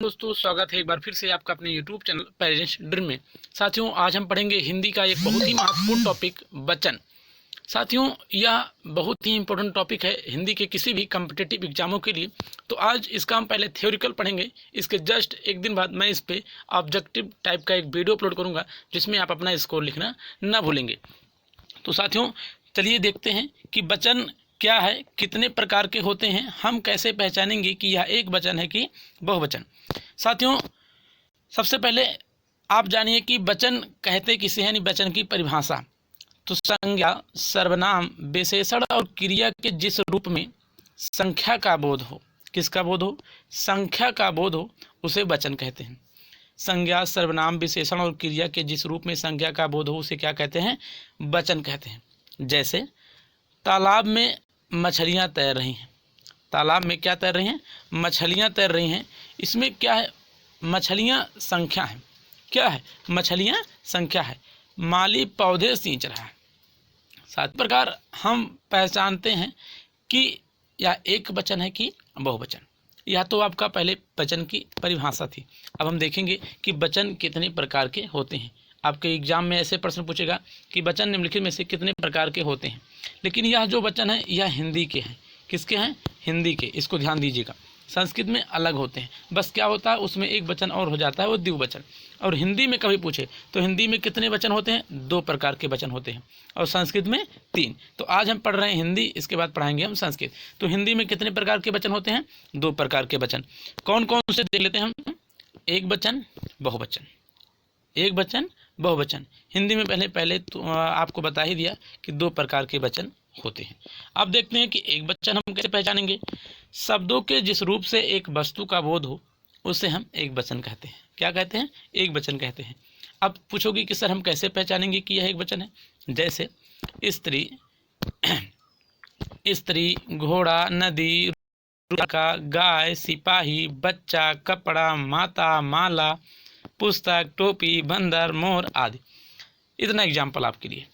दोस्तों, स्वागत है एक बार फिर से आपका अपने YouTube चैनल पेरेंट्स ड्रीम में। साथियों, आज हम पढ़ेंगे हिंदी का एक बहुत ही महत्वपूर्ण टॉपिक वचन। साथियों, यह बहुत ही इंपॉर्टेंट टॉपिक है हिंदी के किसी भी कम्पिटिटिव एग्जामों के लिए। तो आज इसका हम पहले थ्योरिकल पढ़ेंगे। इसके जस्ट एक दिन बाद मैं इस पर ऑब्जेक्टिव टाइप का एक वीडियो अपलोड करूँगा जिसमें आप अपना स्कोर लिखना ना भूलेंगे। तो साथियों, चलिए देखते हैं कि वचन क्या है, कितने प्रकार के होते हैं, हम कैसे पहचानेंगे कि यह एक वचन है कि बहुवचन। साथियों, सबसे पहले आप जानिए कि वचन कहते किसे हैं, वचन की परिभाषा। तो संज्ञा, सर्वनाम, विशेषण और क्रिया के जिस रूप में संख्या का बोध हो, किसका बोध हो, संख्या का बोध हो, उसे वचन कहते हैं। संज्ञा, सर्वनाम, विशेषण और क्रिया के जिस रूप में संज्ञा का बोध हो उसे क्या कहते हैं, वचन कहते हैं। जैसे तालाब में मछलियाँ तैर रही हैं। तालाब में क्या तैर रही हैं, मछलियाँ तैर रही हैं। इसमें क्या है, मछलियाँ संख्या है। क्या है, मछलियाँ संख्या है। माली पौधे सींच रहा है। सात प्रकार हम पहचानते हैं कि यह एक वचन है कि बहुवचन। यह तो आपका पहले वचन की परिभाषा थी। अब हम देखेंगे कि वचन कितने प्रकार के होते हैं। आपके एग्जाम में ऐसे प्रश्न पूछेगा कि वचन निम्नलिखित में से कितने प्रकार के होते हैं। लेकिन यह जो वचन है यह हिंदी के हैं। किसके हैं, हिंदी के। इसको ध्यान दीजिएगा। संस्कृत में अलग होते हैं। बस क्या होता है, उसमें एक वचन और हो जाता है, वो द्विवचन। और हिंदी में कभी पूछे तो हिंदी में कितने वचन होते हैं, दो प्रकार के वचन होते हैं, और संस्कृत में तीन। तो आज हम पढ़ रहे हैं हिंदी, इसके बाद पढ़ाएंगे हम संस्कृत। तो हिंदी में कितने प्रकार के वचन होते हैं, दो प्रकार के वचन। कौन कौन से देख लेते हैं हम। एक वचन, बहुवचन। एक वचन, बहुवचन। हिंदी में पहले तो आपको बता ही दिया कि दो प्रकार के वचन होते हैं। अब देखते हैं कि एक वचन हम कैसे पहचानेंगे। शब्दों के जिस रूप से एक वस्तु का बोध हो उसे हम एक वचन कहते हैं। क्या कहते हैं, एक वचन कहते हैं। अब पूछोगे कि सर हम कैसे पहचानेंगे कि यह एक वचन है। जैसे स्त्री, स्त्री, घोड़ा, नदी, गाय, सिपाही, बच्चा, कपड़ा, माता, माला, पुस्तक, टोपी, बंदर, मोर आदि। इतना एग्जाम्पल आपके लिए।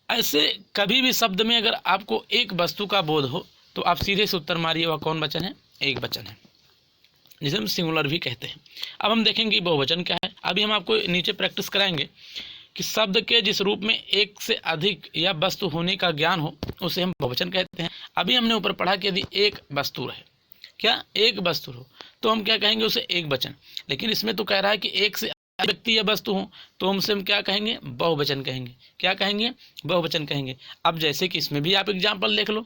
ऐसे कभी भी शब्द में अगर आपको एक वस्तु का बोध हो तो आप सीधे से उत्तर मारिए वह कौन वचन है, एक वचन है, जिसे हम सिंगुलर भी कहते हैं। अब हम देखेंगे बहुवचन क्या है। अभी हम आपको नीचे प्रैक्टिस कराएंगे कि शब्द के जिस रूप में एक से अधिक या वस्तु होने का ज्ञान हो उसे हम बहुवचन कहते हैं। अभी हमने ऊपर पढ़ा कि यदि एक वस्तु रहे, क्या एक वस्तु हो, तो हम क्या कहेंगे, उसे एक वचन। लेकिन इसमें तो कह रहा है कि एक से व्यक्ति या वस्तु हो तो हमसे हम क्या कहेंगे, बहुवचन कहेंगे। क्या कहेंगे, बहुवचन कहेंगे। अब जैसे कि इसमें भी आप एग्जाम्पल देख लो।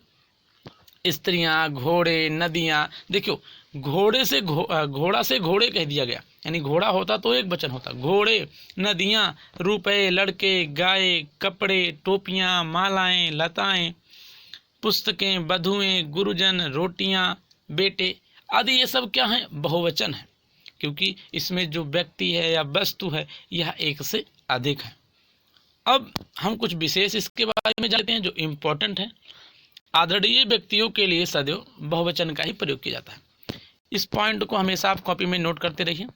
स्त्रियां, घोड़े, नदियां। देखियो, घोड़े से घोड़ा से घोड़े कह दिया गया, यानी घोड़ा होता तो एक वचन होता। घोड़े, नदियां, रुपए, लड़के, गाय, कपड़े, टोपियां, मालाएं, लताएं, पुस्तकें, वधुएं, गुरुजन, रोटियां, बेटे आदि, ये सब क्या है, बहुवचन है। क्योंकि इसमें जो व्यक्ति है या वस्तु है यह एक से अधिक है। अब हम कुछ विशेष इसके बारे में जानते हैं जो इम्पोर्टेंट है। आदरणीय व्यक्तियों के लिए सदैव बहुवचन का ही प्रयोग किया जाता है। इस पॉइंट को हमेशा आप कॉपी में नोट करते रहिए।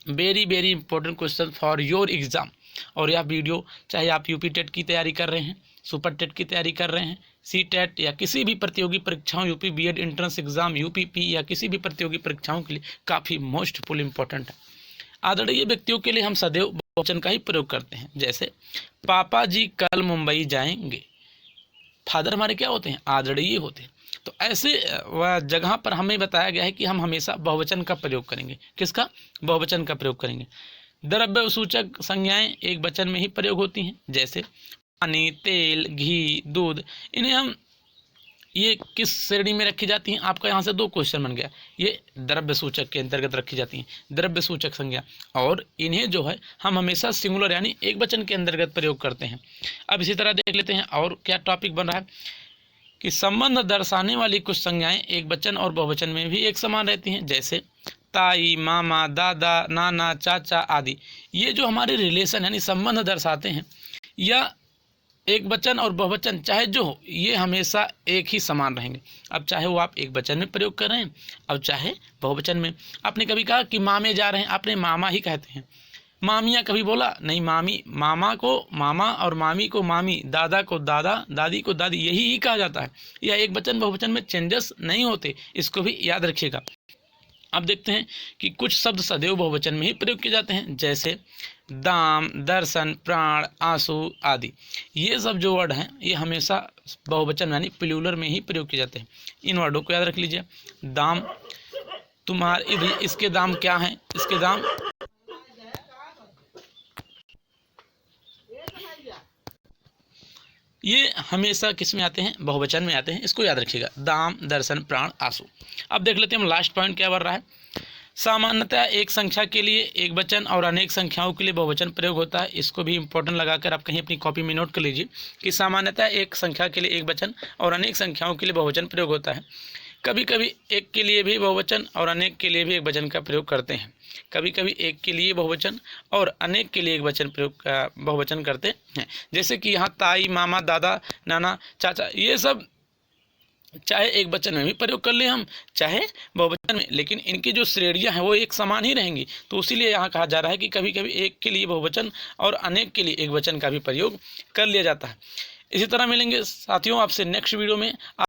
Very very important question for your exam. और यह वीडियो चाहे आप यूपी टेट की तैयारी कर रहे हैं, सुपर टेट की तैयारी कर रहे हैं, सी टेट या किसी भी प्रतियोगी परीक्षाओं, UP BEd entrance exam, UPP या किसी भी प्रतियोगी परीक्षाओं के लिए काफ़ी मोस्टफुल इंपॉर्टेंट है। आदरणीय व्यक्तियों के लिए हम सदैव बहुवचन का ही प्रयोग करते हैं। जैसे पापा जी कल मुंबई जाएंगे। फादर हमारे क्या होते हैं, आदरणीय होते हैं। तो ऐसे जगह पर हमें बताया गया है कि हम हमेशा बहुवचन का प्रयोग करेंगे। किसका, बहुवचन का प्रयोग करेंगे। द्रव्य सूचक संज्ञाएं एक वचन में ही प्रयोग होती हैं। जैसे पानी, तेल, घी, दूध। इन्हें हम, ये किस श्रेणी में रखी जाती हैं, आपका यहाँ से दो क्वेश्चन बन गया। ये द्रव्य सूचक के अंतर्गत रखी जाती हैं, द्रव्य सूचक संज्ञा। और इन्हें जो है हम हमेशा सिंगुलर यानी एक वचन के अंतर्गत प्रयोग करते हैं। अब इसी तरह देख लेते हैं और क्या टॉपिक बन रहा है कि संबंध दर्शाने वाली कुछ संज्ञाएं एक वचन और बहुवचन में भी एक समान रहती हैं। जैसे ताई, मामा, दादा, नाना, चाचा आदि। ये जो हमारे रिलेशन यानी संबंध दर्शाते हैं, या एक वचन और बहुवचन चाहे जो हो, ये हमेशा एक ही समान रहेंगे। अब चाहे वो आप एक वचन में प्रयोग कर रहे हैं, अब चाहे बहुवचन में। आपने कभी कहा कि मामे जा रहे हैं, आपने मामा ही कहते हैं। मामियाँ कभी बोला नहीं, मामी। मामा को मामा और मामी को मामी, दादा को दादा, दादी को दादी, यही ही कहा जाता है। यह एक वचन बहुवचन में चेंजेस नहीं होते, इसको भी याद रखिएगा। अब देखते हैं कि कुछ शब्द सदैव बहुवचन में ही प्रयोग किए जाते हैं, जैसे दाम, दर्शन, प्राण, आंसू आदि। ये सब जो वर्ड हैं ये हमेशा बहुवचन यानी प्लूरल में ही प्रयोग किए जाते हैं। इन वर्डों को याद रख लीजिए। दाम, तुम्हारे, इसके दाम क्या हैं, इसके दाम, ये हमेशा किस में आते हैं, बहुवचन में आते हैं, इसको याद रखिएगा। दाम, दर्शन, प्राण, आंसू। अब देख लेते हैं हम लास्ट पॉइंट क्या बन रहा है। सामान्यतः एक संख्या के लिए एक वचन और अनेक संख्याओं के लिए बहुवचन प्रयोग होता है। इसको भी इंपॉर्टेंट लगाकर आप कहीं अपनी कॉपी में नोट कर लीजिए कि सामान्यतः एक संख्या के लिए एक वचन और अनेक संख्याओं के लिए बहुवचन प्रयोग होता है। कभी कभी एक के लिए भी बहुवचन और अनेक के लिए भी एक वचन का प्रयोग करते हैं। कभी कभी एक के लिए बहुवचन और अनेक के लिए एक वचन प्रयोग बहुवचन करते हैं। जैसे कि यहाँ ताई, मामा, दादा, नाना, चाचा, ये सब चाहे एक वचन में भी प्रयोग कर ले हम, चाहे बहुवचन में, लेकिन इनकी जो श्रेणियाँ हैं वो एक समान ही रहेंगी। तो इसीलिए यहाँ कहा जा रहा है कि कभी कभी एक के लिए बहुवचन और अनेक के लिए एक वचन का भी प्रयोग कर लिया जाता है। इसी तरह मिलेंगे साथियों आपसे नेक्स्ट वीडियो में।